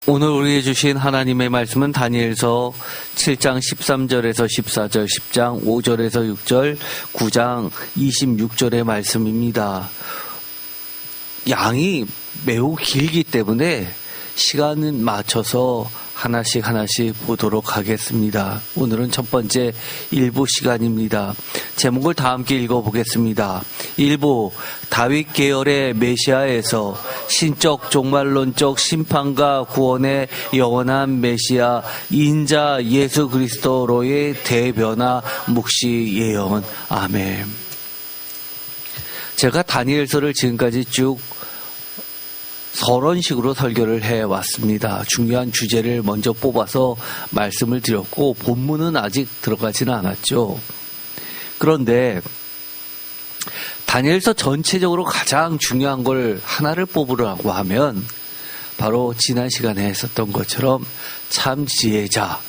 오늘 우리에게 주신 하나님의 말씀은 다니엘서 7장 13절에서 14절, 10장 5절에서 6절, 9장 26절의 말씀입니다. 양이 매우 길기 때문에 시간은 맞춰서 하나씩 보도록 하겠습니다. 오늘은 첫 번째 1부 시간입니다. 제목을 다 함께 읽어보겠습니다. 1부, 다윗 계열의 메시아에서 신적 종말론적 심판과 구원의 영원한 메시아 인자 예수 그리스도로의 대변화 묵시 예언. 아멘. 제가 다니엘서를 지금까지 쭉 서론식으로 설교를 해왔습니다. 중요한 주제를 먼저 뽑아서 말씀을 드렸고 본문은 아직 들어가지는 않았죠. 그런데 다니엘서 전체적으로 가장 중요한 걸 하나를 뽑으라고 하면 바로 지난 시간에 했었던 것처럼 참 지혜자,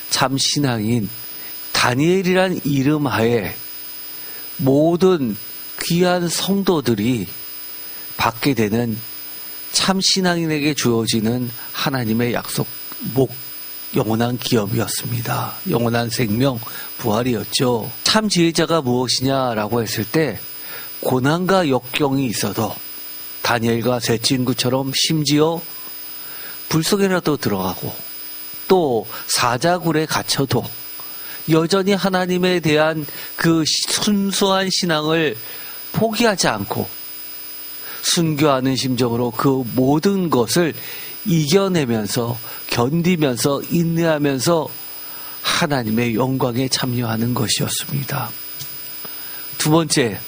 참 신앙인 다니엘이란 이름 하에 모든 귀한 성도들이 받게 되는 참 신앙인에게 주어지는 하나님의 약속, 영원한 기업이었습니다. 영원한 생명, 부활이었죠. 참 지혜자가 무엇이냐라고 했을 때 고난과 역경이 있어도 다니엘과 세 친구처럼 심지어 불 속에라도 들어가고 또 사자굴에 갇혀도 여전히 하나님에 대한 그 순수한 신앙을 포기하지 않고 순교하는 심정으로 그 모든 것을 이겨내면서 견디면서 인내하면서 하나님의 영광에 참여하는 것이었습니다. 두 번째,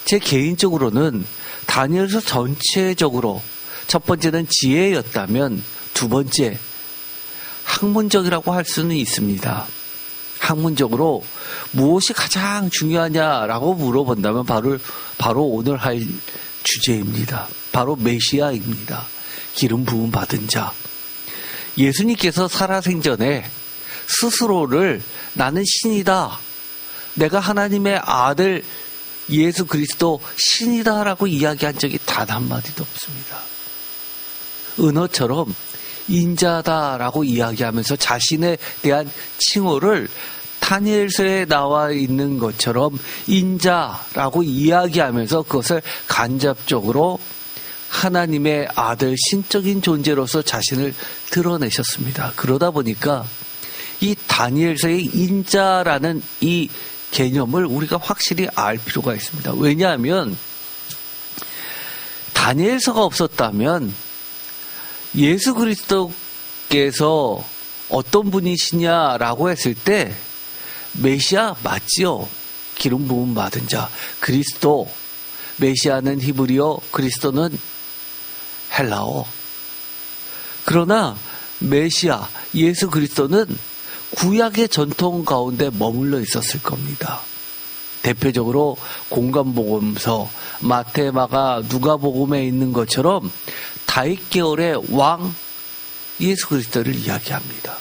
제 개인적으로는 다니엘서 전체적으로 첫 번째는 지혜였다면 두 번째 학문적이라고 할 수는 있습니다. 학문적으로 무엇이 가장 중요하냐라고 물어본다면 바로 오늘 할 주제입니다. 바로 메시아입니다. 기름 부음 받은 자. 예수님께서 살아생전에 스스로를 나는 신이다. 내가 하나님의 아들 예수 그리스도 신이다라고 이야기한 적이 단 한마디도 없습니다. 은어처럼 인자다라고 이야기하면서 자신에 대한 칭호를 다니엘서에 나와 있는 것처럼 인자라고 이야기하면서 그것을 간접적으로 하나님의 아들 신적인 존재로서 자신을 드러내셨습니다. 그러다 보니까 이 다니엘서의 인자라는 이 개념을 우리가 확실히 알 필요가 있습니다. 왜냐하면 다니엘서가 없었다면 예수 그리스도께서 어떤 분이시냐라고 했을 때 메시아 맞지요? 기름 부음 받은 자. 그리스도. 메시아는 히브리어, 그리스도는 헬라어. 그러나 메시아, 예수 그리스도는 구약의 전통 가운데 머물러 있었을 겁니다. 대표적으로 공관복음서, 마태, 마가, 누가복음에 있는 것처럼 다윗 계열의 왕 예수 그리스도를 이야기합니다.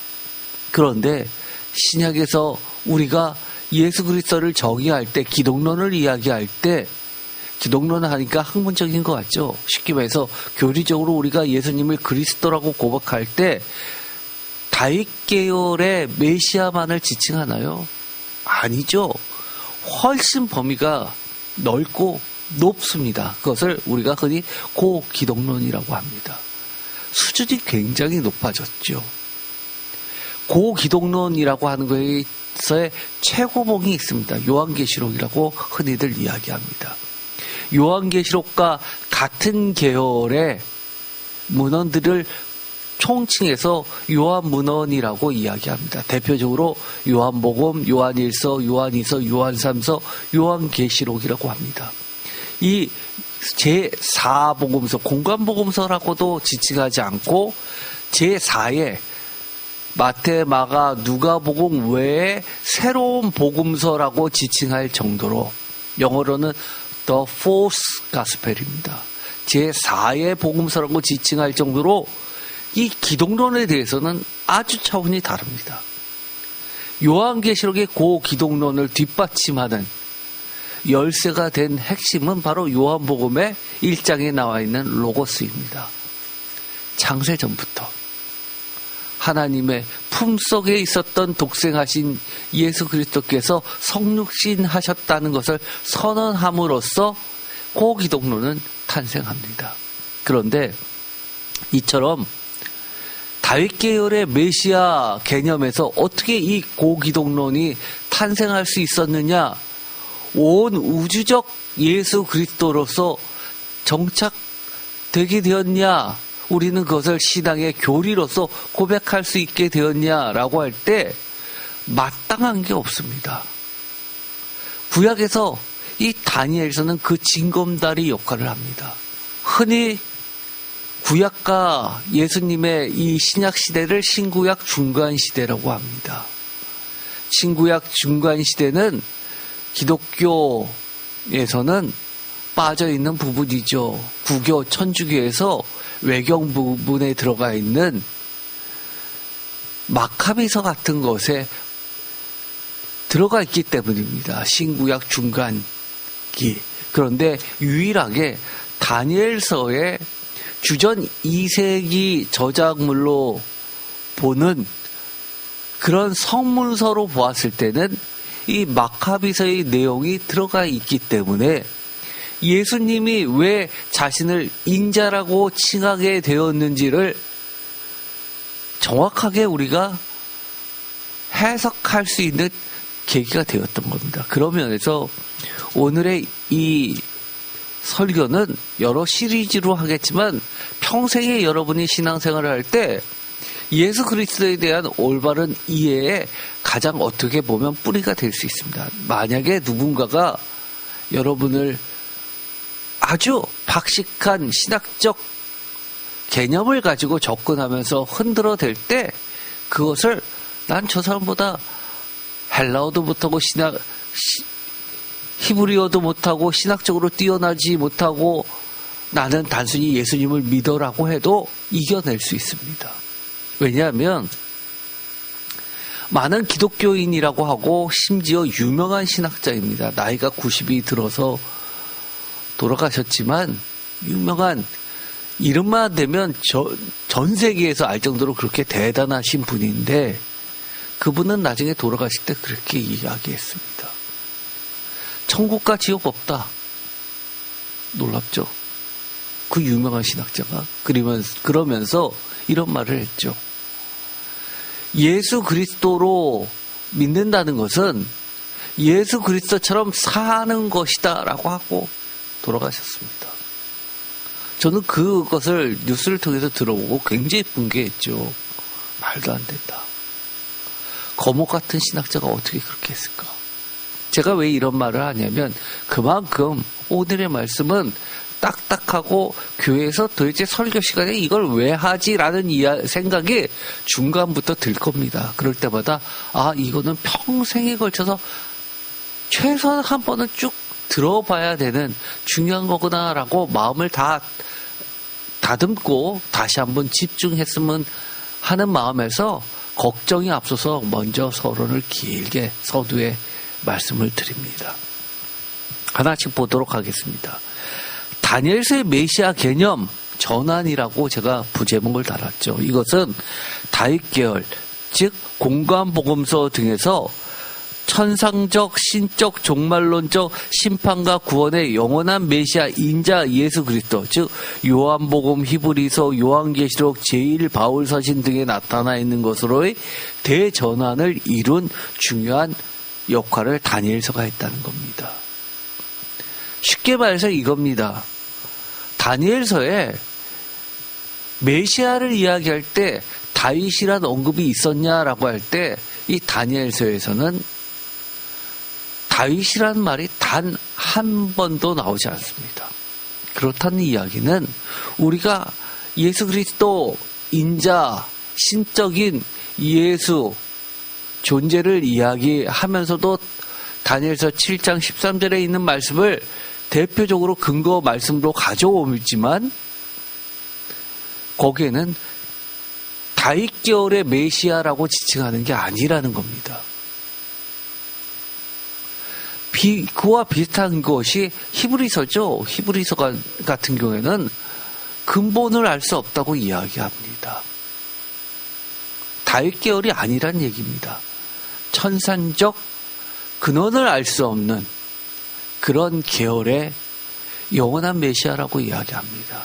그런데 신약에서 우리가 예수 그리스도를 정의할 때, 기독론을 이야기할 때, 기독론을 하니까 학문적인 것 같죠? 쉽게 말해서 교리적으로 우리가 예수님을 그리스도라고 고백할 때 다윗 계열의 메시아만을 지칭하나요? 아니죠. 훨씬 범위가 넓고 높습니다. 그것을 우리가 흔히 고기독론이라고 합니다. 수준이 굉장히 높아졌죠. 고기독론이라고 하는 것에서의 최고봉이 있습니다. 요한계시록이라고 흔히들 이야기합니다. 요한계시록과 같은 계열의 문헌들을 총칭해서 요한문헌이라고 이야기합니다. 대표적으로 요한복음, 요한일서, 요한이서, 요한삼서, 요한계시록이라고 합니다. 이 제4복음서, 공관복음서라고도 지칭하지 않고 제4의 마태, 마가, 누가복음 외에 새로운 복음서라고 지칭할 정도로 영어로는 The Fourth Gospel입니다. 제4의 복음서라고 지칭할 정도로 이 기독론에 대해서는 아주 차원이 다릅니다. 요한계시록의 고기독론을 뒷받침하는 열쇠가 된 핵심은 바로 요한복음의 1장에 나와 있는 로고스입니다. 창세 전부터 하나님의 품속에 있었던 독생하신 예수 그리스도께서 성육신하셨다는 것을 선언함으로써 고기독론은 탄생합니다. 그런데 이처럼 다윗 계열의 메시아 개념에서 어떻게 이 고기독론이 탄생할 수 있었느냐? 온 우주적 예수 그리스도로서 정착되게 되었냐? 우리는 그것을 신앙의 교리로서 고백할 수 있게 되었냐라고 할 때 마땅한 게 없습니다. 구약에서 이 다니엘서는 그 징검다리 역할을 합니다. 흔히 구약과 예수님의 이 신약 시대를 신구약 중간 시대라고 합니다. 신구약 중간 시대는 기독교에서는 빠져 있는 부분이죠. 구교 천주교에서 외경 부분에 들어가 있는 마카비서 같은 것에 들어가 있기 때문입니다. 신구약 중간기. 그런데 유일하게 다니엘서의 주전 2세기 저작물로 보는 그런 성문서로 보았을 때는 이 마카비서의 내용이 들어가 있기 때문에 예수님이 왜 자신을 인자라고 칭하게 되었는지를 정확하게 우리가 해석할 수 있는 계기가 되었던 겁니다. 그런 면에서 오늘의 이 설교는 여러 시리즈로 하겠지만 평생에 여러분이 신앙생활을 할 때 예수 그리스도에 대한 올바른 이해에 가장 어떻게 보면 뿌리가 될 수 있습니다. 만약에 누군가가 여러분을 아주 박식한 신학적 개념을 가지고 접근하면서 흔들어댈 때 그것을 난 저 사람보다 헬라어도 못하고 히브리어도 못하고 신학적으로 뛰어나지 못하고 나는 단순히 예수님을 믿어라고 해도 이겨낼 수 있습니다. 왜냐하면 많은 기독교인이라고 하고 심지어 유명한 신학자입니다. 나이가 90이 들어서 돌아가셨지만 유명한 이름만 되면 전 세계에서 알 정도로 그렇게 대단하신 분인데 그분은 나중에 돌아가실 때 그렇게 이야기했습니다. 천국과 지옥 없다. 놀랍죠? 그 유명한 신학자가 그러면서 이런 말을 했죠. 예수 그리스도로 믿는다는 것은 예수 그리스도처럼 사는 것이다 라고 하고 돌아가셨습니다. 저는 그것을 뉴스를 통해서 들어보고 굉장히 분개했죠. 말도 안 된다. 거목 같은 신학자가 어떻게 그렇게 했을까? 제가 왜 이런 말을 하냐면 그만큼 오늘의 말씀은 딱딱하고 교회에서 도대체 설교 시간에 이걸 왜 하지라는 생각이 중간부터 들 겁니다. 그럴 때마다 이거는 평생에 걸쳐서 최소한 한 번은 쭉 들어봐야 되는 중요한 거구나라고 마음을 다 다듬고 다시 한번 집중했으면 하는 마음에서 걱정이 앞서서 먼저 서론을 길게 서두에 말씀을 드립니다. 하나씩 보도록 하겠습니다. 다니엘서의 메시아 개념 전환이라고 제가 부제목을 달았죠. 이것은 다윗 계열, 즉 공관복음서 등에서 천상적, 신적, 종말론적 심판과 구원의 영원한 메시아 인자 예수 그리스도, 즉 요한복음, 히브리서, 요한계시록, 제1바울서신 등에 나타나 있는 것으로의 대전환을 이룬 중요한 역할을 다니엘서가 했다는 겁니다. 쉽게 말해서 이겁니다. 다니엘서에 메시아를 이야기할 때 다윗이란 언급이 있었냐라고 할 때 이 다니엘서에서는 다윗이란 말이 단 한 번도 나오지 않습니다. 그렇다는 이야기는 우리가 예수 그리스도 인자, 신적인 예수 존재를 이야기하면서도 다니엘서 7장 13절에 있는 말씀을 대표적으로 근거 말씀으로 가져오지만 거기에는 다윗 계열의 메시아라고 지칭하는 게 아니라는 겁니다. 그와 비슷한 것이 히브리서죠. 히브리서 같은 경우에는 근본을 알 수 없다고 이야기합니다. 다윗 계열이 아니란 얘기입니다. 천산적 근원을 알 수 없는 그런 계열의 영원한 메시아라고 이야기합니다.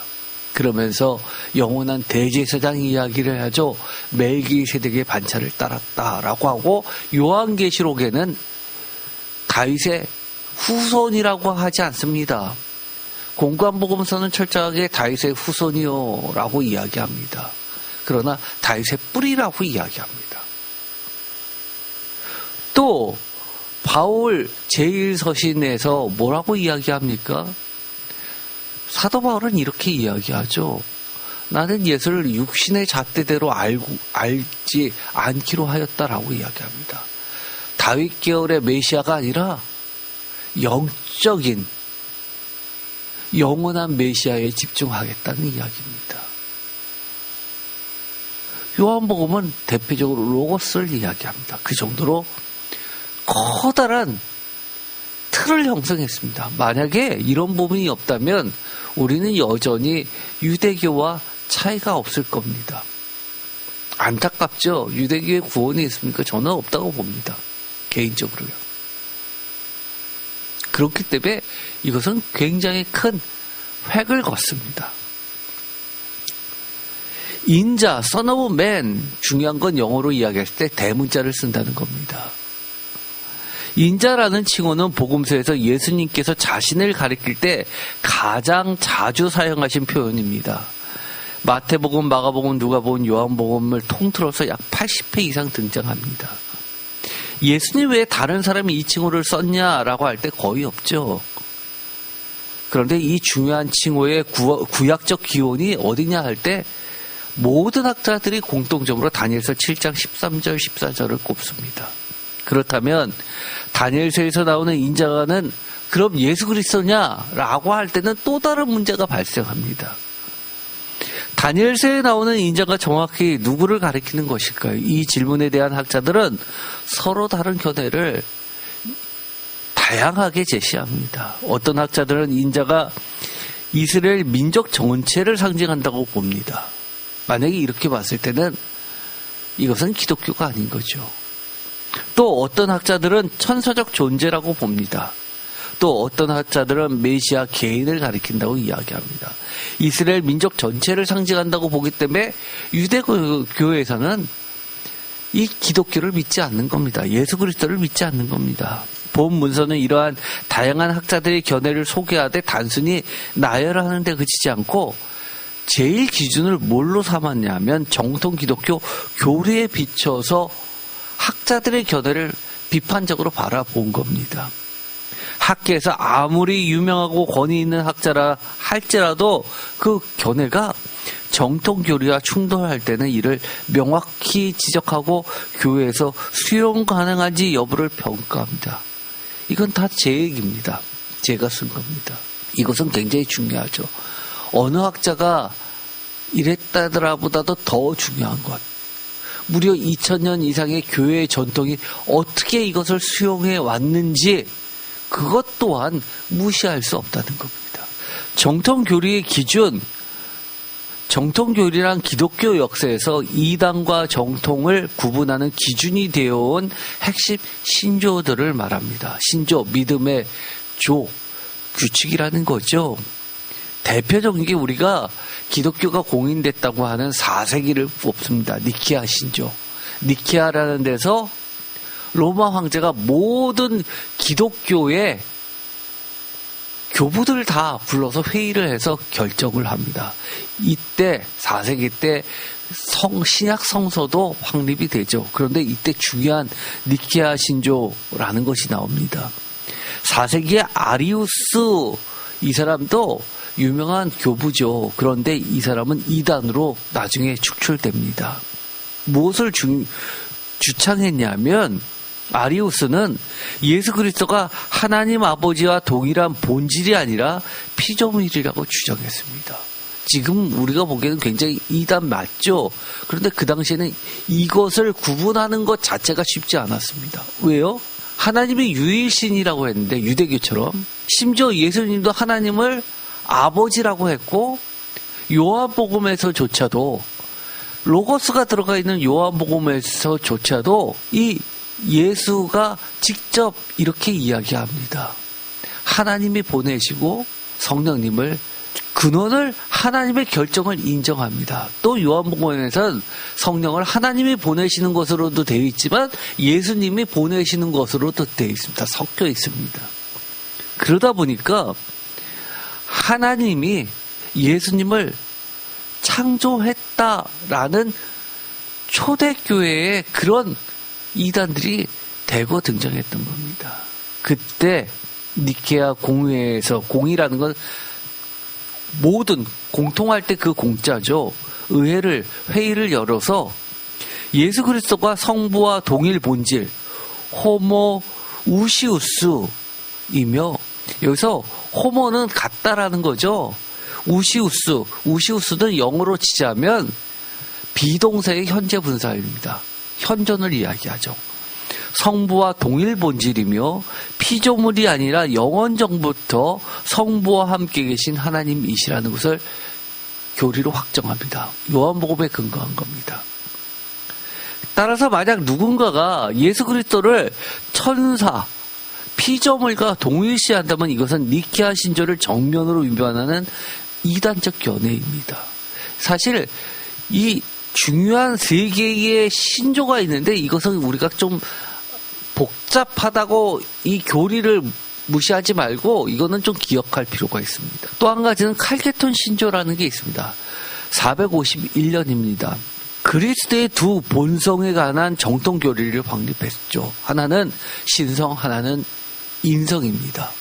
그러면서 영원한 대제사장 이야기를 하죠. 멜기세덱의 반차를 따랐다라고 하고, 요한계시록에는 다윗의 후손이라고 하지 않습니다. 공관복음서는 철저하게 다윗의 후손이요라고 이야기합니다. 그러나 다윗의 뿌리라고 이야기합니다. 또 바울 제1서신에서 뭐라고 이야기합니까? 사도 바울은 이렇게 이야기하죠. 나는 예수를 육신의 잣대대로 알지 않기로 하였다라고 이야기합니다. 다윗 계열의 메시아가 아니라 영적인 영원한 메시아에 집중하겠다는 이야기입니다. 요한복음은 대표적으로 로고스를 이야기합니다. 그 정도로 커다란 틀을 형성했습니다. 만약에 이런 부분이 없다면 우리는 여전히 유대교와 차이가 없을 겁니다. 안타깝죠? 유대교의 구원이 있습니까? 저는 없다고 봅니다. 개인적으로요. 그렇기 때문에 이것은 굉장히 큰 획을 걷습니다. 인자, son of man, 중요한 건 영어로 이야기할 때 대문자를 쓴다는 겁니다. 인자라는 칭호는 복음서에서 예수님께서 자신을 가리킬 때 가장 자주 사용하신 표현입니다. 마태복음, 마가복음, 누가복음, 요한복음을 통틀어서 약 80회 이상 등장합니다. 예수님 외에 다른 사람이 이 칭호를 썼냐라고 할 때 거의 없죠. 그런데 이 중요한 칭호의 구약적 기원이 어디냐 할 때 모든 학자들이 공통적으로 다니엘서 7장 13절, 14절을 꼽습니다. 그렇다면 다니엘서에서 나오는 인자가는 그럼 예수 그리스도냐라고 할 때는 또 다른 문제가 발생합니다. 다니엘서에 나오는 인자가 정확히 누구를 가리키는 것일까요? 이 질문에 대한 학자들은 서로 다른 견해를 다양하게 제시합니다. 어떤 학자들은 인자가 이스라엘 민족 전체를 상징한다고 봅니다. 만약에 이렇게 봤을 때는 이것은 기독교가 아닌 거죠. 또 어떤 학자들은 천사적 존재라고 봅니다. 또 어떤 학자들은 메시아 개인을 가리킨다고 이야기합니다. 이스라엘 민족 전체를 상징한다고 보기 때문에 유대교에서는 이 기독교를 믿지 않는 겁니다. 예수 그리스도를 믿지 않는 겁니다. 본 문서는 이러한 다양한 학자들의 견해를 소개하되 단순히 나열하는 데 그치지 않고 제일 기준을 뭘로 삼았냐면 정통 기독교 교리에 비춰서 학자들의 견해를 비판적으로 바라본 겁니다. 학계에서 아무리 유명하고 권위 있는 학자라 할지라도 그 견해가 정통 교리와 충돌할 때는 이를 명확히 지적하고 교회에서 수용 가능한지 여부를 평가합니다. 이건 다 제 얘기입니다. 제가 쓴 겁니다. 이것은 굉장히 중요하죠. 어느 학자가 이랬다더라보다도 더 중요한 것. 무려 2000년 이상의 교회의 전통이 어떻게 이것을 수용해 왔는지 그것 또한 무시할 수 없다는 겁니다. 정통교리의 기준, 정통교리란 기독교 역사에서 이단과 정통을 구분하는 기준이 되어온 핵심 신조들을 말합니다. 신조, 믿음의 조, 규칙이라는 거죠. 대표적인 게 우리가 기독교가 공인됐다고 하는 4세기를 뽑습니다. 니케아 신조. 니케아라는 데서 로마 황제가 모든 기독교의 교부들을 다 불러서 회의를 해서 결정을 합니다. 이때 4세기 때 신약 성서도 확립이 되죠. 그런데 이때 중요한 니케아 신조라는 것이 나옵니다. 4세기의 아리우스 이 사람도 유명한 교부죠. 그런데 이 사람은 이단으로 나중에 축출됩니다. 무엇을 주창했냐면 아리우스는 예수 그리스도가 하나님 아버지와 동일한 본질이 아니라 피조물이라고 주장했습니다. 지금 우리가 보기에는 굉장히 이단 맞죠? 그런데 그 당시에는 이것을 구분하는 것 자체가 쉽지 않았습니다. 왜요? 하나님이 유일신이라고 했는데 유대교처럼 심지어 예수님도 하나님을 아버지라고 했고 요한복음에서조차도 로고스가 들어가 있는 요한복음에서조차도 이 예수가 직접 이렇게 이야기합니다. 하나님이 보내시고 성령님을 근원을 하나님의 결정을 인정합니다. 또 요한복음에서는 성령을 하나님이 보내시는 것으로도 되어 있지만 예수님이 보내시는 것으로도 되어 있습니다. 섞여 있습니다. 그러다 보니까 하나님이 예수님을 창조했다라는 초대교회의 그런 이단들이 대거 등장했던 겁니다. 그때 니케아 공회에서, 공이라는 건 모든 공통할 때 그 공자죠. 회의를 열어서 예수 그리스도가 성부와 동일 본질 호모 우시우스이며, 여기서 호모는 같다라는 거죠. 우시우스는 영어로 치자면 비동사의 현재 분사입니다. 현존을 이야기하죠. 성부와 동일 본질이며 피조물이 아니라 영원전부터 성부와 함께 계신 하나님이시라는 것을 교리로 확정합니다. 요한복음에 근거한 겁니다. 따라서 만약 누군가가 예수 그리스도를 천사, 피조물과 동일시한다면 이것은 니케아 신조를 정면으로 위반하는 이단적 견해입니다. 사실 이 중요한 세 개의 신조가 있는데 이것은 우리가 좀 복잡하다고 이 교리를 무시하지 말고 이거는 좀 기억할 필요가 있습니다. 또 한 가지는 칼게톤 신조라는 게 있습니다. 451년입니다. 그리스도의 두 본성에 관한 정통 교리를 확립했죠. 하나는 신성, 하나는 인성입니다.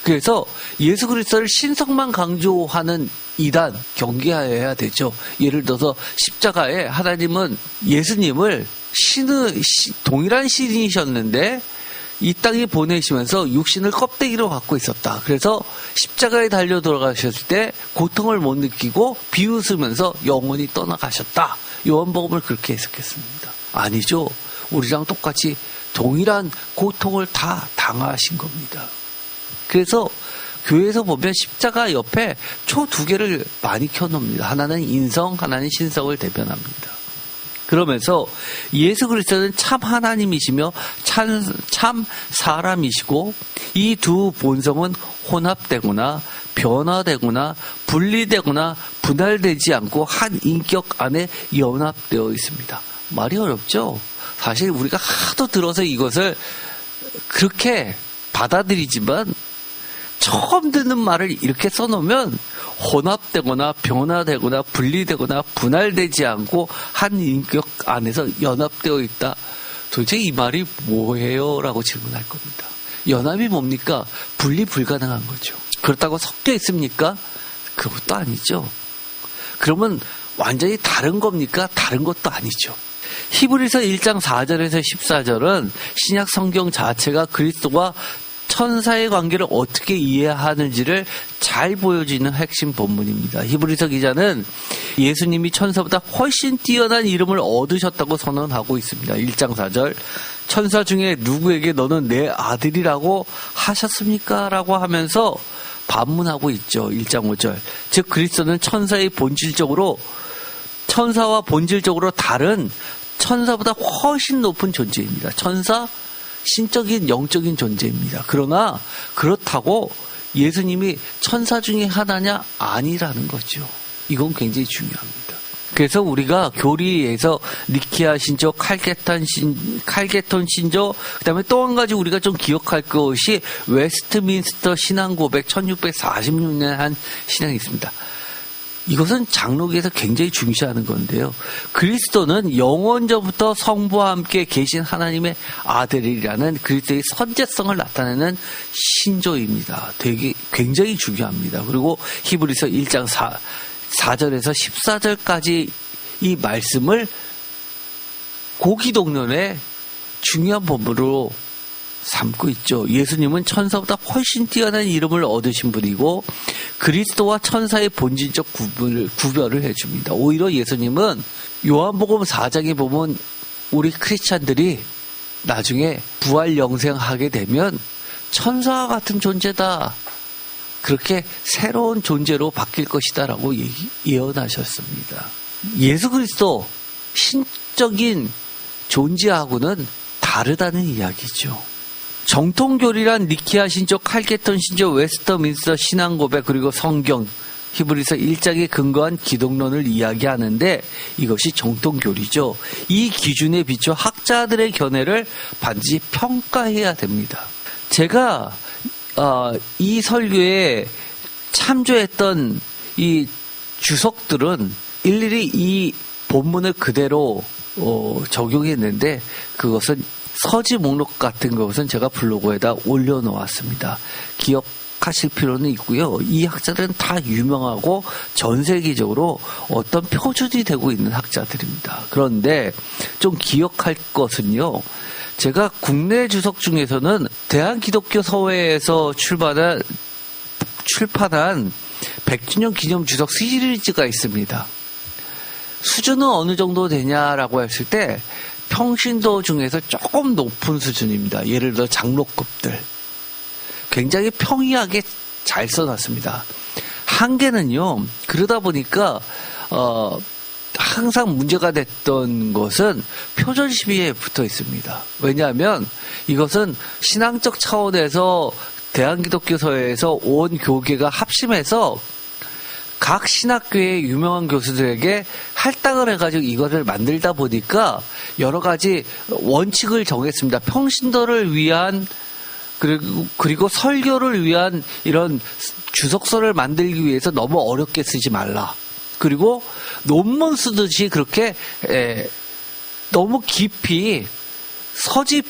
그래서 예수 그리스도를 신성만 강조하는 이단 경계해야 되죠. 예를 들어서 십자가에 하나님은 예수님을 동일한 신이셨는데 이 땅에 보내시면서 육신을 껍데기로 갖고 있었다. 그래서 십자가에 달려 돌아가셨을 때 고통을 못 느끼고 비웃으면서 영원히 떠나가셨다. 요한복음을 그렇게 해석했습니다. 아니죠. 우리랑 똑같이 동일한 고통을 다 당하신 겁니다. 그래서 교회에서 보면 십자가 옆에 초 두 개를 많이 켜놓습니다. 하나는 인성, 하나는 신성을 대변합니다. 그러면서 예수 그리스도는 참 하나님이시며 참 사람이시고 이 두 본성은 혼합되거나 변화되거나 분리되거나 분할되지 않고 한 인격 안에 연합되어 있습니다. 말이 어렵죠? 사실 우리가 하도 들어서 이것을 그렇게 받아들이지만 처음 듣는 말을 이렇게 써놓으면 혼합되거나 변화되거나 분리되거나 분할되지 않고 한 인격 안에서 연합되어 있다. 도대체 이 말이 뭐예요? 라고 질문할 겁니다. 연합이 뭡니까? 분리 불가능한 거죠. 그렇다고 섞여 있습니까? 그것도 아니죠. 그러면 완전히 다른 겁니까? 다른 것도 아니죠. 히브리서 1장 4절에서 14절은 신약 성경 자체가 그리스도와 천사의 관계를 어떻게 이해하는지를 잘 보여주는 핵심 본문입니다. 히브리서 기자는 예수님이 천사보다 훨씬 뛰어난 이름을 얻으셨다고 선언하고 있습니다. 1장 4절 천사 중에 누구에게 너는 내 아들이라고 하셨습니까? 라고 하면서 반문하고 있죠. 1장 5절 즉 그리스도는 천사와 본질적으로 다른 천사보다 훨씬 높은 존재입니다. 천사 신적인 영적인 존재입니다. 그러나 그렇다고 예수님이 천사 중에 하나냐? 아니라는 거죠. 이건 굉장히 중요합니다. 그래서 우리가 교리에서 니케아 신조, 칼게톤 신조, 그다음에 또 한 가지 우리가 좀 기억할 것이 웨스트민스터 신앙 고백 1646년에 한 신앙이 있습니다. 이것은 장로교에서 굉장히 중시하는 건데요. 그리스도는 영원전부터 성부와 함께 계신 하나님의 아들이라는 그리스도의 선제성을 나타내는 신조입니다. 굉장히 중요합니다. 그리고 히브리서 1장 4절에서 14절까지 이 말씀을 고기독론의 중요한 본문으로 삼고 있죠. 예수님은 천사보다 훨씬 뛰어난 이름을 얻으신 분이고 그리스도와 천사의 본질적 구별을 해줍니다. 오히려 예수님은 요한복음 4장에 보면 우리 크리스찬들이 나중에 부활 영생하게 되면 천사와 같은 존재다. 그렇게 새로운 존재로 바뀔 것이다 라고 예언하셨습니다. 예수 그리스도 신적인 존재하고는 다르다는 이야기죠. 정통교리란 니케아 신조, 칼케톤 신조, 웨스터민스터 신앙고백, 그리고 성경, 히브리서 1장에 근거한 기독론을 이야기하는데 이것이 정통교리죠. 이 기준에 비춰 학자들의 견해를 반드시 평가해야 됩니다. 제가 이 설교에 참조했던 이 주석들은 일일이 이 본문을 그대로 적용했는데 그것은 서지 목록 같은 것은 제가 블로그에다 올려놓았습니다. 기억하실 필요는 있고요. 이 학자들은 다 유명하고 전 세계적으로 어떤 표준이 되고 있는 학자들입니다. 그런데 좀 기억할 것은요. 제가 국내 주석 중에서는 대한기독교서회에서 출판한 100주년 기념 주석 시리즈가 있습니다. 수준은 어느 정도 되냐라고 했을 때 평신도 중에서 조금 높은 수준입니다. 예를 들어 장로급들. 굉장히 평이하게 잘 써놨습니다. 한계는요. 그러다 보니까 항상 문제가 됐던 것은 표준 시비에 붙어 있습니다. 왜냐하면 이것은 신앙적 차원에서 대한기독교서회에서 온 교계가 합심해서 각 신학교의 유명한 교수들에게 할당을 해가지고 이것을 만들다 보니까 여러 가지 원칙을 정했습니다. 평신도를 위한 그리고 설교를 위한 이런 주석서를 만들기 위해서 너무 어렵게 쓰지 말라. 그리고 논문 쓰듯이 그렇게 너무 깊이 서집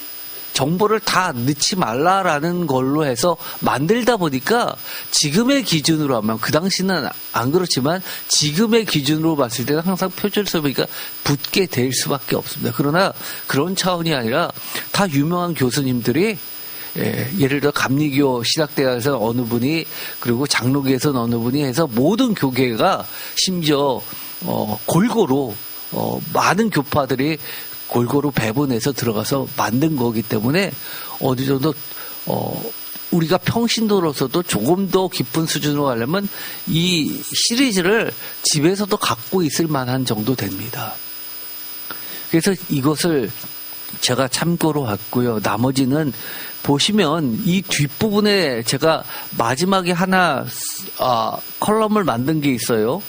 정보를 다 넣지 말라라는 걸로 해서 만들다 보니까 지금의 기준으로 하면, 그 당시는 안 그렇지만 지금의 기준으로 봤을 때는 항상 표준 서비가 붙게 될 수밖에 없습니다. 그러나 그런 차원이 아니라 다 유명한 교수님들이 예를 들어 감리교 신학대학에서 어느 분이, 그리고 장로교에서는 어느 분이 해서 모든 교계가 심지어 골고루 많은 교파들이 골고루 배분해서 들어가서 만든 거기 때문에 어느 정도 우리가 평신도로서도 조금 더 깊은 수준으로 가려면 이 시리즈를 집에서도 갖고 있을 만한 정도 됩니다. 그래서 이것을 제가 참고로 했고요. 나머지는 보시면 이 뒷부분에 제가 마지막에 하나 컬럼을 만든 게 있어요.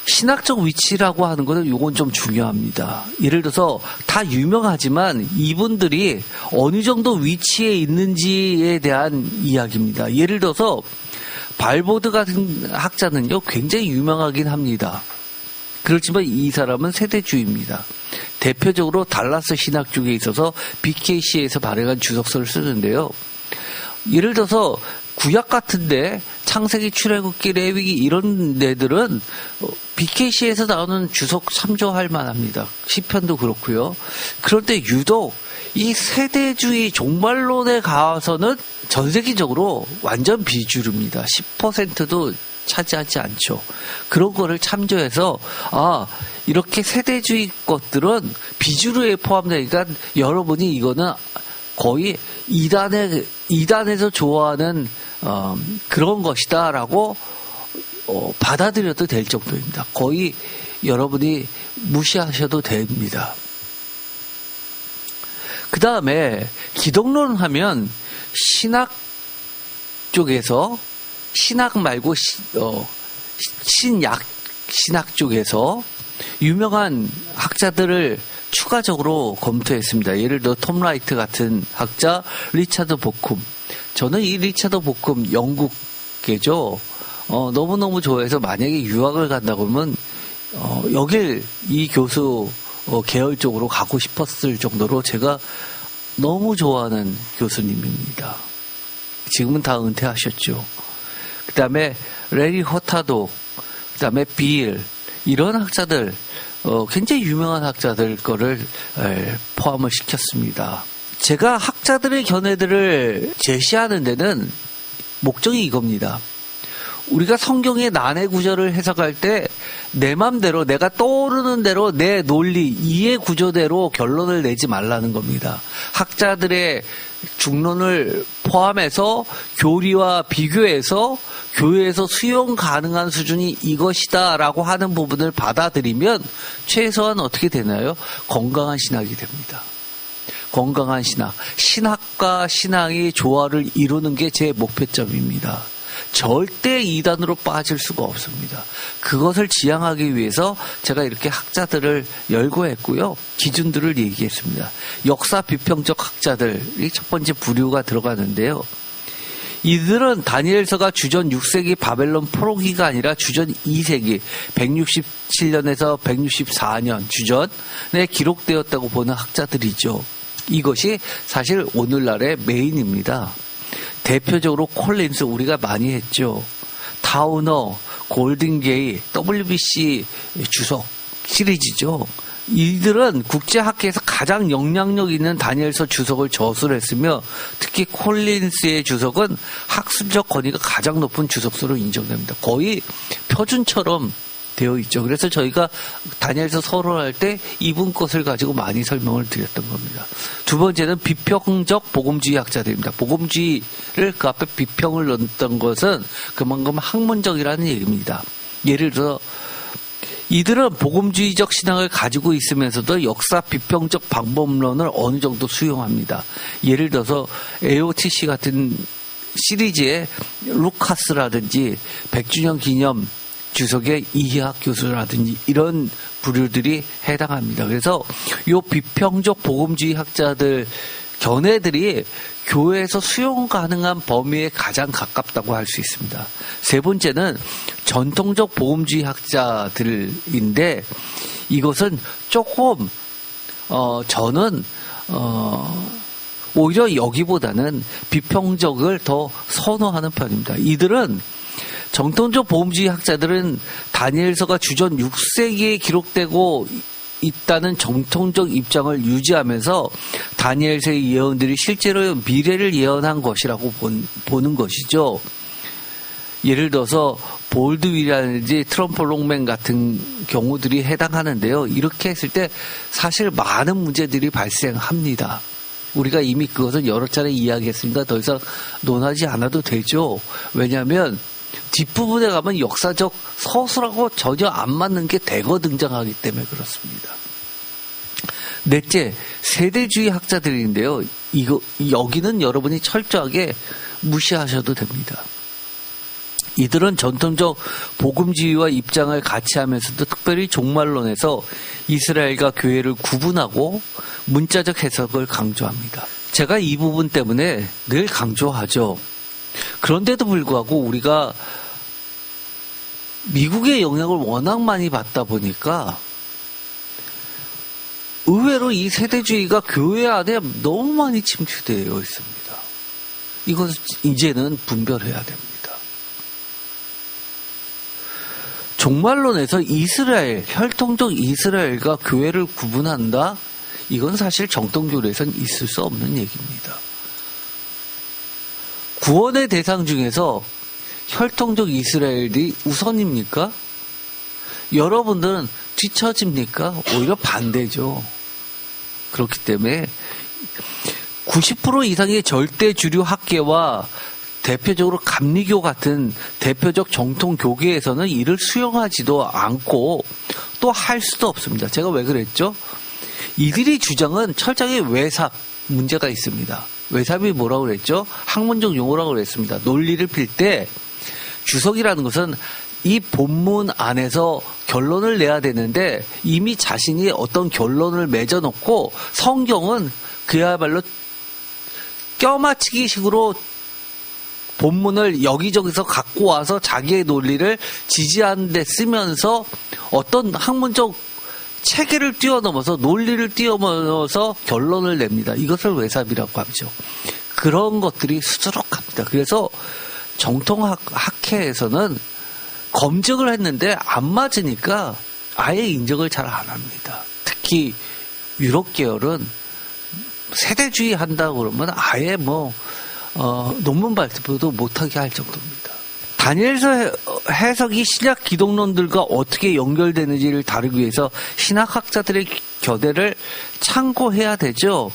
신학적 위치라고 하는 것은 이건 좀 중요합니다. 예를 들어서 다 유명하지만 이분들이 어느 정도 위치에 있는지에 대한 이야기입니다. 예를 들어서 발보드 같은 학자는요, 굉장히 유명하긴 합니다. 그렇지만 이 사람은 세대주의입니다. 대표적으로 달라스 신학 쪽에 있어서 BKC에서 발행한 주석서를 쓰는데요. 예를 들어서 구약 같은데 창세기, 출애굽기, 레위기 이런 데들은 BKC에서 나오는 주석 참조할 만합니다. 시편도 그렇고요. 그런데 유독 이 세대주의 종말론에 가서는 전 세계적으로 완전 비주류입니다. 10%도 차지하지 않죠. 그런 거를 참조해서 이렇게 세대주의 것들은 비주류에 포함되니까 여러분이 이거는 거의 이단에서 좋아하는 그런 것이다라고 받아들여도 될 정도입니다. 거의 여러분이 무시하셔도 됩니다. 그 다음에 기독론 하면 신학 쪽에서, 신학 말고 신학 쪽에서 유명한 학자들을 추가적으로 검토했습니다. 예를 들어 톰 라이트 같은 학자, 리차드 보쿰. 저는 이 리차드 보쿰 영국계죠. 너무너무 좋아해서 만약에 유학을 간다고 하면 여길 이 교수 계열 쪽으로 가고 싶었을 정도로 제가 너무 좋아하는 교수님입니다. 지금은 다 은퇴하셨죠. 그 다음에 레리 호타도, 그 다음에 빌, 이런 학자들, 굉장히 유명한 학자들 거를 포함을 시켰습니다. 제가 학자들의 견해들을 제시하는 데는 목적이 이겁니다. 우리가 성경의 난해 구절을 해석할 때 내 맘대로 내가 떠오르는 대로 내 논리, 이해 구조대로 결론을 내지 말라는 겁니다. 학자들의 중론을 포함해서 교리와 비교해서 교회에서 수용 가능한 수준이 이것이다라고 하는 부분을 받아들이면 최소한 어떻게 되나요? 건강한 신학이 됩니다. 건강한 신학. 신학과 신앙이 조화를 이루는 게 제 목표점입니다. 절대 이단으로 빠질 수가 없습니다. 그것을 지향하기 위해서 제가 이렇게 학자들을 열거했고요. 기준들을 얘기했습니다. 역사 비평적 학자들이 첫 번째 부류가 들어가는데요. 이들은 다니엘서가 주전 6세기 바벨론 포로기가 아니라 주전 2세기 167년에서 164년 주전에 기록되었다고 보는 학자들이죠. 이것이 사실 오늘날의 메인입니다. 대표적으로 콜린스 우리가 많이 했죠. 타우너, 골든게이, WBC 주석 시리즈죠. 이들은 국제학계에서 가장 영향력 있는 다니엘서 주석을 저술했으며 특히 콜린스의 주석은 학술적 권위가 가장 높은 주석수로 인정됩니다. 거의 표준처럼 되어 있죠. 그래서 저희가 다니엘서 서론할 때 이분 것을 가지고 많이 설명을 드렸던 겁니다. 두 번째는 비평적 복음주의 학자들입니다. 복음주의를 그 앞에 비평을 넣었던 것은 그만큼 학문적이라는 얘기입니다. 예를 들어 이들은 복음주의적 신앙을 가지고 있으면서도 역사 비평적 방법론을 어느 정도 수용합니다. 예를 들어서 AOTC 같은 시리즈의 루카스라든지 100주년 기념 주석의 이희학 교수라든지 이런 부류들이 해당합니다. 그래서 이 비평적 복음주의 학자들 견해들이 교회에서 수용 가능한 범위에 가장 가깝다고 할 수 있습니다. 세 번째는 전통적 복음주의 학자들인데 이것은 조금 저는 오히려 여기보다는 비평적을 더 선호하는 편입니다. 이들은 정통적 복음주의 학자들은 다니엘서가 주전 6세기에 기록되고 있다는 정통적 입장을 유지하면서 다니엘서의 예언들이 실제로 미래를 예언한 것이라고 보는 것이죠. 예를 들어서 볼드윌이라든지 트럼프 롱맨 같은 경우들이 해당하는데요. 이렇게 했을 때 사실 많은 문제들이 발생합니다. 우리가 이미 그것은 여러 차례 이야기했으니까 더 이상 논하지 않아도 되죠. 왜냐하면 뒷부분에 가면 역사적 서술하고 전혀 안 맞는 게 대거 등장하기 때문에 그렇습니다. 넷째, 세대주의 학자들인데요. 여기는 여러분이 철저하게 무시하셔도 됩니다. 이들은 전통적 복음주의와 입장을 같이 하면서도 특별히 종말론에서 이스라엘과 교회를 구분하고 문자적 해석을 강조합니다. 제가 이 부분 때문에 늘 강조하죠. 그런데도 불구하고 우리가 미국의 영향을 워낙 많이 받다 보니까 의외로 이 세대주의가 교회 안에 너무 많이 침투되어 있습니다. 이것을 이제는 분별해야 됩니다. 종말론에서 이스라엘, 혈통적 이스라엘과 교회를 구분한다? 이건 사실 정통교회에서는 있을 수 없는 얘기입니다. 구원의 대상 중에서 혈통적 이스라엘이 우선입니까? 여러분들은 뒤처집니까? 오히려 반대죠. 그렇기 때문에 90% 이상의 절대 주류 학계와 대표적으로 감리교 같은 대표적 정통 교계에서는 이를 수용하지도 않고 또 할 수도 없습니다. 제가 왜 그랬죠? 이들이 주장은 철저하게 외삽 문제가 있습니다. 외삽이 뭐라고 그랬죠? 학문적 용어라고 그랬습니다. 논리를 필 때 주석이라는 것은 이 본문 안에서 결론을 내야 되는데 이미 자신이 어떤 결론을 맺어놓고 성경은 그야말로 껴맞추기 식으로 본문을 여기저기서 갖고 와서 자기의 논리를 지지하는 데 쓰면서 어떤 학문적 체계를 뛰어넘어서 논리를 뛰어넘어서 결론을 냅니다. 이것을 외삽이라고 하죠. 그런 것들이 수두룩합니다. 그래서 정통학회에서는 검증을 했는데 안 맞으니까 아예 인정을 잘 안 합니다. 특히 유럽 계열은 세대주의 한다고 그러면 아예 논문 발표도 못하게 할 정도입니다. 다니엘서 해석이 신약 기독론들과 어떻게 연결되는지를 다루기 위해서 신학학자들의 견해를 참고해야 되죠.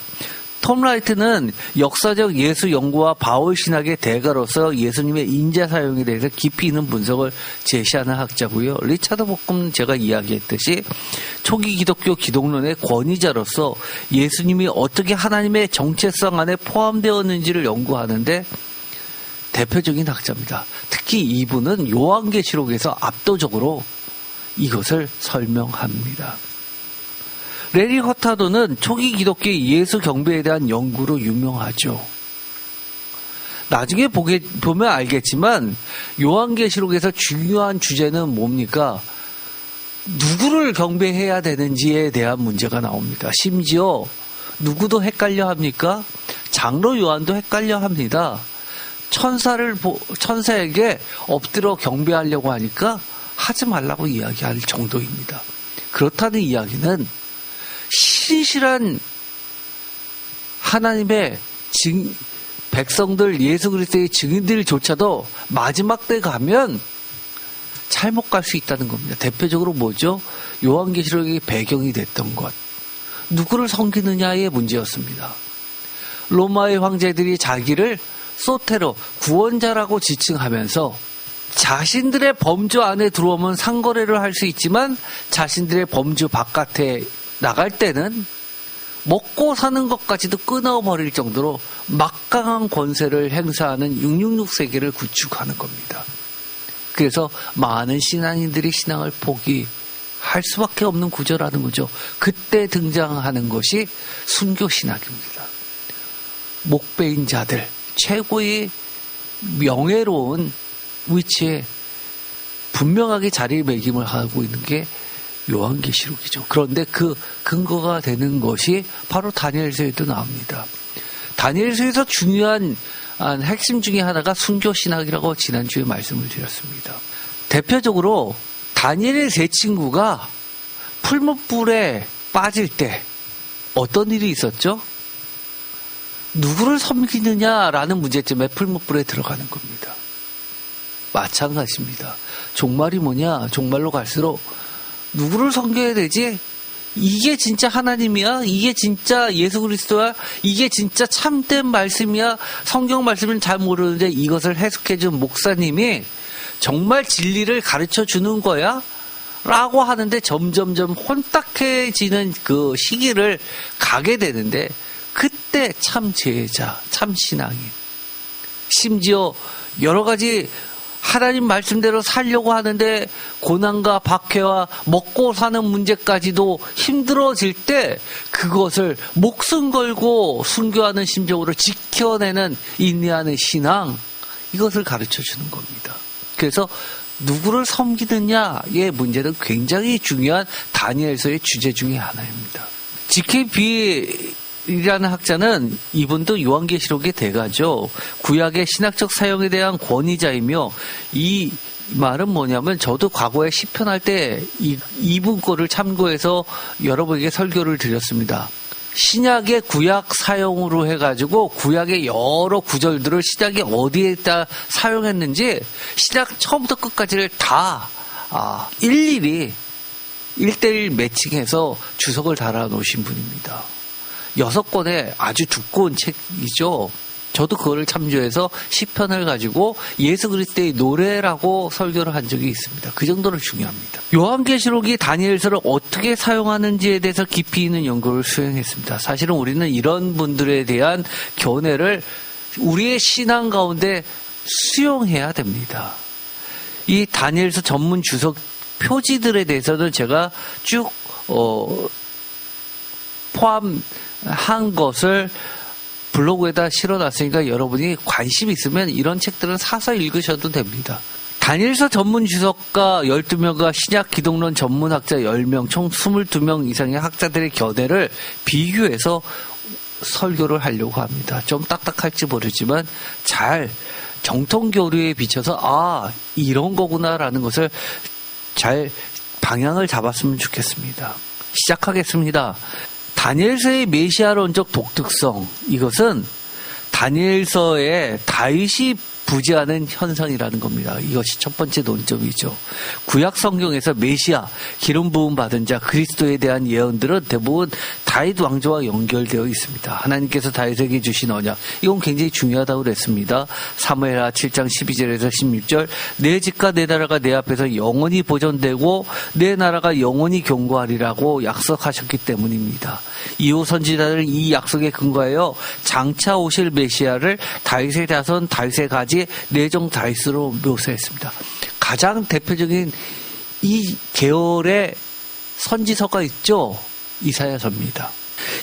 톰 라이트는 역사적 예수 연구와 바울 신학의 대가로서 예수님의 인재 사용에 대해서 깊이 있는 분석을 제시하는 학자고요. 리차드 보쿰은 제가 이야기했듯이 초기 기독교 기독론의 권위자로서 예수님이 어떻게 하나님의 정체성 안에 포함되었는지를 연구하는데 대표적인 학자입니다. 특히 이분은 요한계시록에서 압도적으로 이것을 설명합니다. 레리 허타도는 초기 기독교의 예수 경배에 대한 연구로 유명하죠. 나중에 보면 알겠지만 요한계시록에서 중요한 주제는 뭡니까? 누구를 경배해야 되는지에 대한 문제가 나옵니다. 심지어 누구도 헷갈려 합니까? 장로 요한도 헷갈려 합니다. 천사에게 엎드려 경배하려고 하니까 하지 말라고 이야기할 정도입니다. 그렇다는 이야기는 신실한 하나님의 백성들, 예수 그리스도의 증인들조차도 마지막 때 가면 잘못 갈 수 있다는 겁니다. 대표적으로 뭐죠? 요한계시록의 배경이 됐던 것. 누구를 섬기느냐의 문제였습니다. 로마의 황제들이 자기를 소테로, 구원자라고 지칭하면서 자신들의 범주 안에 들어오면 상거래를 할 수 있지만 자신들의 범주 바깥에 나갈 때는 먹고 사는 것까지도 끊어버릴 정도로 막강한 권세를 행사하는 666 세계를 구축하는 겁니다. 그래서 많은 신앙인들이 신앙을 포기할 수밖에 없는 구조라는 거죠. 그때 등장하는 것이 순교신학입니다. 목배인 자들, 최고의 명예로운 위치에 분명하게 자리매김을 하고 있는 게 요한계시록이죠. 그런데 그 근거가 되는 것이 바로 다니엘서에도 나옵니다. 다니엘서에서 중요한 핵심 중에 하나가 순교신학이라고 지난주에 말씀을 드렸습니다. 대표적으로 다니엘의 세 친구가 풀무불에 빠질 때 어떤 일이 있었죠? 누구를 섬기느냐라는 문제점에 풀무불에 들어가는 겁니다. 마찬가지입니다. 종말이 뭐냐? 종말로 갈수록 누구를 섬겨야 되지? 이게 진짜 하나님이야? 이게 진짜 예수 그리스도야? 이게 진짜 참된 말씀이야? 성경 말씀은 잘 모르는데 이것을 해석해준 목사님이 정말 진리를 가르쳐 주는 거야? 라고 하는데 점점점 혼탁해지는 그 시기를 가게 되는데 그때 참 제자, 참 신앙인, 심지어 여러 가지 하나님 말씀대로 살려고 하는데 고난과 박해와 먹고 사는 문제까지도 힘들어질 때 그것을 목숨 걸고 순교하는 심정으로 지켜내는 인내하는 신앙, 이것을 가르쳐 주는 겁니다. 그래서 누구를 섬기느냐의 문제는 굉장히 중요한 다니엘서의 주제 중에 하나입니다. GKB라는 학자는 이분도 요한계시록의 대가죠. 구약의 신학적 사용에 대한 권위자이며 이 말은 뭐냐면 저도 과거에 시편할 때 이분 거를 참고해서 여러분에게 설교를 드렸습니다. 신약의 구약 사용으로 해가지고 구약의 여러 구절들을 신약이 어디에다 사용했는지 신약 처음부터 끝까지를 다 일일이 1:1 매칭해서 주석을 달아놓으신 분입니다. 6권의 아주 두꺼운 책이죠. 저도 그거를 참조해서 시편을 가지고 예수 그리스도의 노래라고 설교를 한 적이 있습니다. 그 정도로 중요합니다. 요한계시록이 다니엘서를 어떻게 사용하는지에 대해서 깊이 있는 연구를 수행했습니다. 사실은 우리는 이런 분들에 대한 견해를 우리의 신앙 가운데 수용해야 됩니다. 이 다니엘서 전문 주석 표지들에 대해서는 제가 쭉 포함한 것을 블로그에다 실어놨으니까 여러분이 관심 있으면 이런 책들은 사서 읽으셔도 됩니다. 다니엘서 전문 주석가 12명과 신약 기독론 전문학자 10명, 총 22명 이상의 학자들의 견해를 비교해서 설교를 하려고 합니다. 좀 딱딱할지 모르지만 잘 정통교류에 비춰서 이런 거구나라는 것을 잘 방향을 잡았으면 좋겠습니다. 시작하겠습니다. 다니엘서의 메시아론적 독특성, 이것은 다니엘서에 다윗이 부재하는 현상이라는 겁니다. 이것이 첫 번째 논점이죠. 구약 성경에서 메시아, 기름 부음 받은 자, 그리스도에 대한 예언들은 대부분 다윗 왕조와 연결되어 있습니다. 하나님께서 다윗에게 주신 언약, 이건 굉장히 중요하다고 그랬습니다. 사무엘하 7장 12절에서 16절, 내 집과 내 나라가 내 앞에서 영원히 보존되고 내 나라가 영원히 견고하리라고 약속하셨기 때문입니다. 이후 선지자들은 이 약속에 근거하여 장차 오실 메시아를 다윗의 자손, 다윗의 가지, 내 종 다윗으로 묘사했습니다. 가장 대표적인 이 계열의 선지서가 있죠. 이사야서입니다.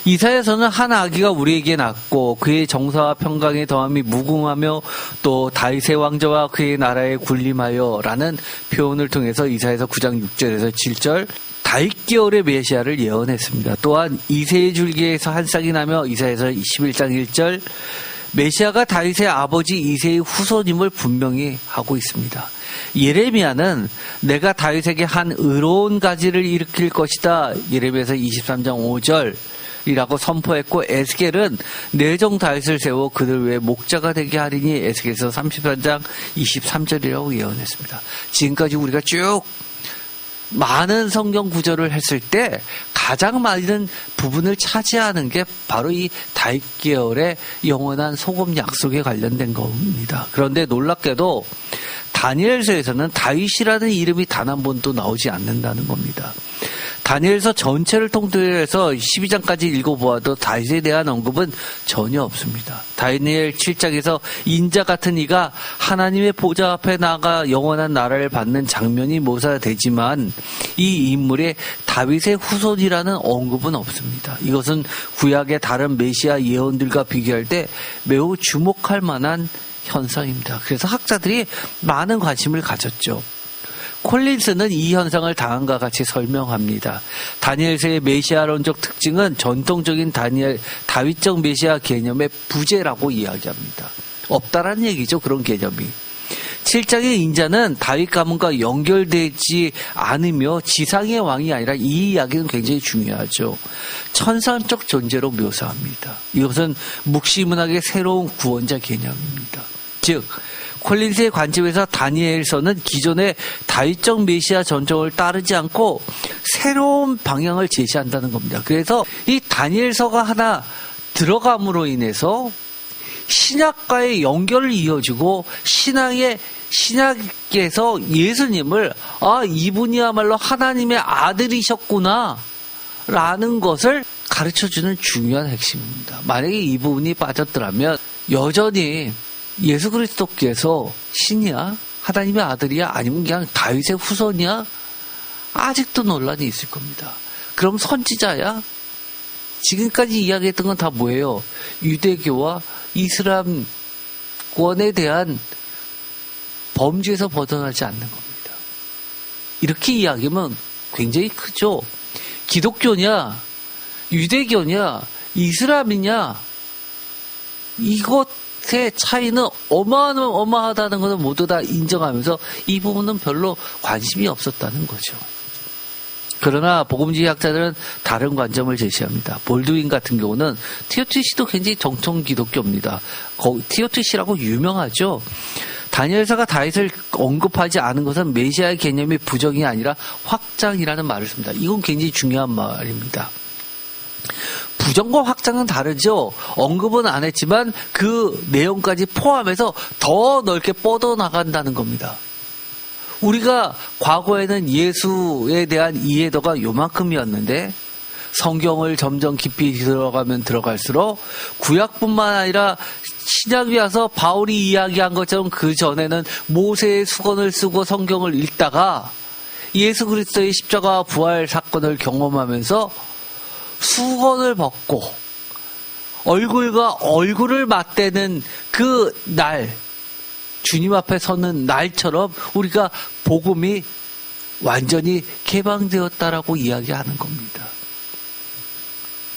이사야서는 한 아기가 우리에게 낳고 그의 정사와 평강에 더함이 무궁하며 또 다윗의 왕좌와 그의 나라에 군림하여 라는 표현을 통해서 이사야서 9장 6절에서 7절 다윗 계열의 메시아를 예언했습니다. 또한 이새의 줄기에서 한 싹이 나며 이사야서 21장 1절 메시아가 다윗의 아버지 이새의 후손임을 분명히 하고 있습니다. 예레미야는 내가 다윗에게 한 의로운 가지를 일으킬 것이다. 예레미야서 23장 5절 이라고 선포했고, 에스겔은 내 종 다윗을 세워 그들 외에 목자가 되게 하리니 에스겔서 33장 23절이라고 예언했습니다. 지금까지 우리가 쭉 많은 성경 구절을 했을 때 가장 많은 부분을 차지하는 게 바로 이 다윗 계열의 영원한 소금 약속에 관련된 겁니다. 그런데 놀랍게도 다니엘서에서는 다윗이라는 이름이 단 한 번도 나오지 않는다는 겁니다. 다니엘서 전체를 통틀어서 12장까지 읽어보아도 다윗에 대한 언급은 전혀 없습니다. 다니엘 7장에서 인자 같은 이가 하나님의 보좌 앞에 나가 영원한 나라를 받는 장면이 묘사되지만 이 인물의 다윗의 후손이라는 언급은 없습니다. 이것은 구약의 다른 메시아 예언들과 비교할 때 매우 주목할 만한 현상입니다. 그래서 학자들이 많은 관심을 가졌죠. 콜린스는 이 현상을 다음과 같이 설명합니다. 다니엘서의 메시아론적 특징은 전통적인 다윗적 메시아 개념의 부재라고 이야기합니다. 없다라는 얘기죠. 그런 개념이. 7장의 인자는 다윗 가문과 연결되지 않으며 지상의 왕이 아니라 이 이야기는 굉장히 중요하죠. 천상적 존재로 묘사합니다. 이것은 묵시문학의 새로운 구원자 개념입니다. 즉 콜린스의 관점에서 다니엘서는 기존의 다윗적 메시아 전통을 따르지 않고 새로운 방향을 제시한다는 겁니다. 그래서 이 다니엘서가 하나 들어감으로 인해서 신약과의 연결을 이어주고 신약에서 예수님을 이분이야말로 하나님의 아들이셨구나 라는 것을 가르쳐주는 중요한 핵심입니다. 만약에 이 부분이 빠졌더라면 여전히 예수 그리스도께서 신이야? 하나님의 아들이야? 아니면 그냥 다윗의 후손이야? 아직도 논란이 있을 겁니다. 그럼 선지자야? 지금까지 이야기했던 건 다 뭐예요? 유대교와 이슬람권에 대한 범죄에서 벗어나지 않는 겁니다. 이렇게 이야기하면 굉장히 크죠. 기독교냐? 유대교냐? 이슬람이냐? 이것의 차이는 어마어마하다는 것을 모두 다 인정하면서 이 부분은 별로 관심이 없었다는 거죠. 그러나 복음주의 학자들은 다른 관점을 제시합니다. 볼드윈 같은 경우는 티오티시도 굉장히 정통 기독교입니다. 티오티시라고 유명하죠. 다니엘서가 다윗을 언급하지 않은 것은 메시아의 개념이 부정이 아니라 확장이라는 말을 씁니다. 이건 굉장히 중요한 말입니다. 부정과 확장은 다르죠. 언급은 안 했지만 그 내용까지 포함해서 더 넓게 뻗어나간다는 겁니다. 우리가 과거에는 예수에 대한 이해도가 요만큼이었는데 성경을 점점 깊이 들어가면 들어갈수록 구약뿐만 아니라 신약에 와서 바울이 이야기한 것처럼 그 전에는 모세의 수건을 쓰고 성경을 읽다가 예수 그리스도의 십자가와 부활 사건을 경험하면서 수건을 벗고 얼굴과 얼굴을 맞대는 그 날, 주님 앞에 서는 날처럼 우리가 복음이 완전히 개방되었다라고 이야기하는 겁니다.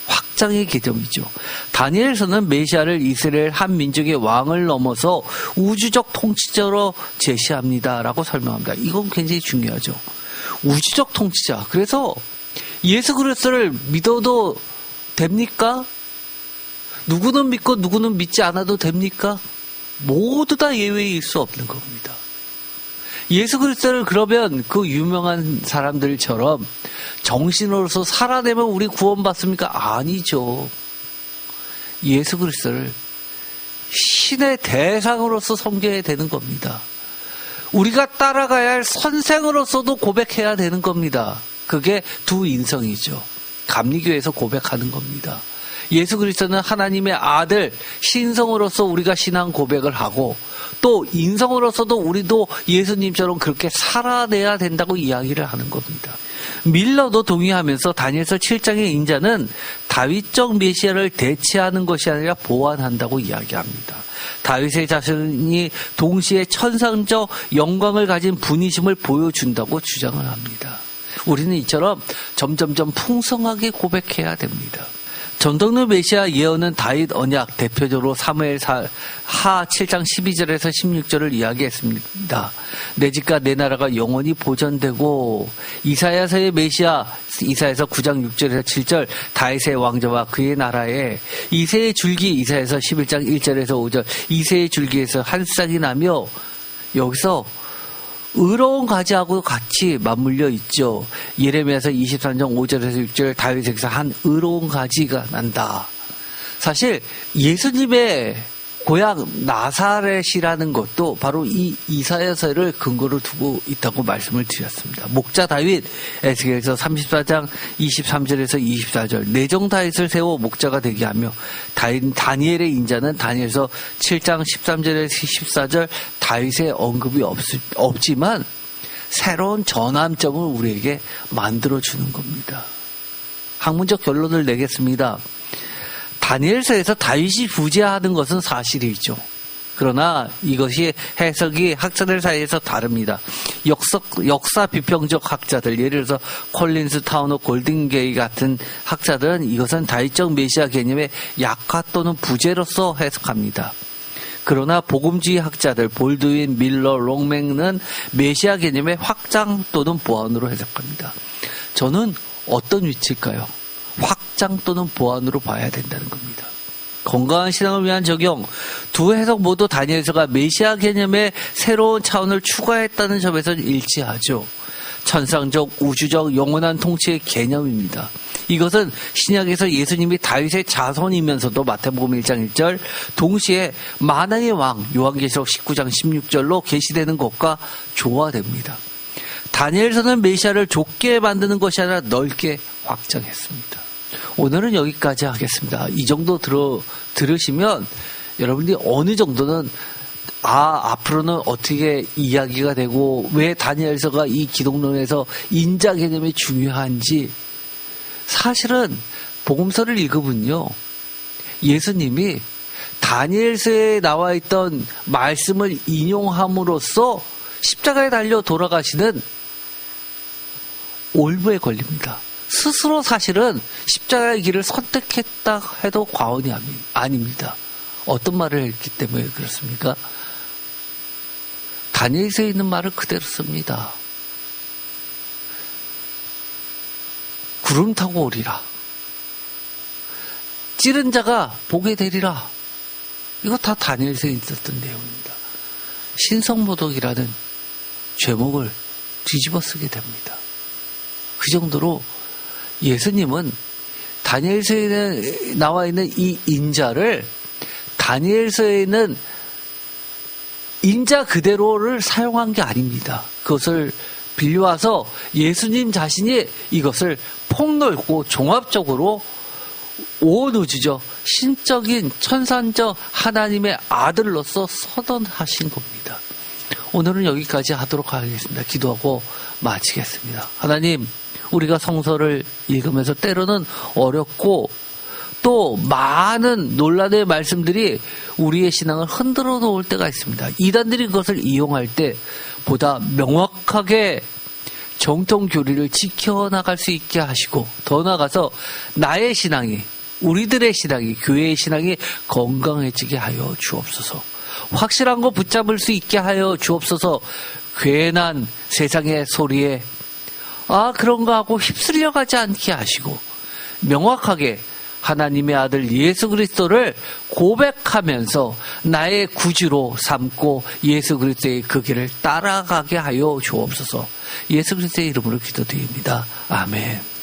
확장의 개념이죠. 다니엘서는 메시아를 이스라엘 한 민족의 왕을 넘어서 우주적 통치자로 제시합니다라고 설명합니다. 이건 굉장히 중요하죠. 우주적 통치자. 그래서 예수 그리스도를 믿어도 됩니까? 누구는 믿고 누구는 믿지 않아도 됩니까? 모두 다 예외일 수 없는 겁니다. 예수 그리스도를 그러면 그 유명한 사람들처럼 정신으로서 살아내면 우리 구원받습니까? 아니죠. 예수 그리스도를 신의 대상으로서 섬겨야 되는 겁니다. 우리가 따라가야 할 선생으로서도 고백해야 되는 겁니다. 그게 두 인성이죠. 감리교에서 고백하는 겁니다. 예수 그리스도는 하나님의 아들, 신성으로서 우리가 신앙 고백을 하고 또 인성으로서도 우리도 예수님처럼 그렇게 살아내야 된다고 이야기를 하는 겁니다. 밀러도 동의하면서 다니엘서 7장의 인자는 다윗적 메시아를 대체하는 것이 아니라 보완한다고 이야기합니다. 다윗의 자신이 동시에 천상적 영광을 가진 분이심을 보여준다고 주장을 합니다. 우리는 이처럼 점점점 풍성하게 고백해야 됩니다. 전통의 메시아 예언은 다윗 언약, 대표적으로 사무엘 하 7장 12절에서 16절을 이야기했습니다. 내 집과 내 나라가 영원히 보존되고, 이사야서의 메시아, 이사야서 9장 6절에서 7절, 다윗의 왕자와 그의 나라에, 이새의 줄기, 이사야서 11장 1절에서 5절, 이새의 줄기에서 한 싹이 나며, 여기서 의로운 가지하고 같이 맞물려 있죠. 예레미야서 23장 5절에서 6절, 다윗에게서 한 의로운 가지가 난다. 사실 예수님의 고향 나사렛이라는 것도 바로 이 이사야서를 근거로 두고 있다고 말씀을 드렸습니다. 목자 다윗, 에스겔서 34장 23절에서 24절, 내정 다윗을 세워 목자가 되게 하며, 다니엘의 인자는 다니엘서 7장 13절에서 14절 다윗의 언급이 없지만 새로운 전환점을 우리에게 만들어주는 겁니다. 학문적 결론을 내겠습니다. 다니엘서에서 다윗이 부재하는 것은 사실이죠. 그러나 이것이 해석이 학자들 사이에서 다릅니다. 역사 비평적 학자들, 예를 들어서 콜린스, 타우너, 골든게이 같은 학자들은 이것은 다윗적 메시아 개념의 약화 또는 부재로서 해석합니다. 그러나 복음주의 학자들, 볼드윈, 밀러, 롱맹은 메시아 개념의 확장 또는 보완으로 해석합니다. 저는 어떤 위치일까요? 확장 또는 보완으로 봐야 된다는 겁니다. 건강한 신앙을 위한 적용, 두 해석 모두 다니엘서가 메시아 개념의 새로운 차원을 추가했다는 점에서는 일치하죠. 천상적, 우주적, 영원한 통치의 개념입니다. 이것은 신약에서 예수님이 다윗의 자손이면서도 마태복음 1장 1절, 동시에 만왕의 왕 요한계시록 19장 16절로 계시되는 것과 조화됩니다. 다니엘서는 메시아를 좁게 만드는 것이 아니라 넓게 확장했습니다. 오늘은 여기까지 하겠습니다. 이 정도 들으시면 여러분들이 어느 정도는 앞으로는 어떻게 이야기가 되고 왜 다니엘서가 이 기독론에서 인자 개념이 중요한지, 사실은 복음서를 읽으면요, 예수님이 다니엘서에 나와 있던 말씀을 인용함으로써 십자가에 달려 돌아가시는 올무에 걸립니다. 스스로 사실은 십자가의 길을 선택했다 해도 과언이 아닙니다. 어떤 말을 했기 때문에 그렇습니까? 다니엘서에 있는 말을 그대로 씁니다. 구름 타고 오리라. 찌른 자가 보게 되리라. 이거 다 다니엘서에 있었던 내용입니다. 신성모독이라는 제목을 뒤집어 쓰게 됩니다. 그 정도로 예수님은 다니엘서에 나와 있는 이 인자를 다니엘서에 있는 인자 그대로를 사용한 게 아닙니다. 그것을 빌려와서 예수님 자신이 이것을 폭넓고 종합적으로 온 우주적 신적인 천산적 하나님의 아들로서 선언하신 겁니다. 오늘은 여기까지 하도록 하겠습니다. 기도하고 마치겠습니다. 하나님, 우리가 성서를 읽으면서 때로는 어렵고 또 많은 논란의 말씀들이 우리의 신앙을 흔들어 놓을 때가 있습니다. 이단들이 그것을 이용할 때 보다 명확하게 정통 교리를 지켜나갈 수 있게 하시고, 더 나아가서 나의 신앙이, 우리들의 신앙이, 교회의 신앙이 건강해지게 하여 주옵소서. 확실한 거 붙잡을 수 있게 하여 주옵소서. 괜한 세상의 소리에 그런가 하고 휩쓸려 가지 않게 하시고, 명확하게 하나님의 아들 예수 그리스도를 고백하면서 나의 구주로 삼고 예수 그리스도의 그 길을 따라가게 하여 주옵소서. 예수 그리스도의 이름으로 기도드립니다. 아멘.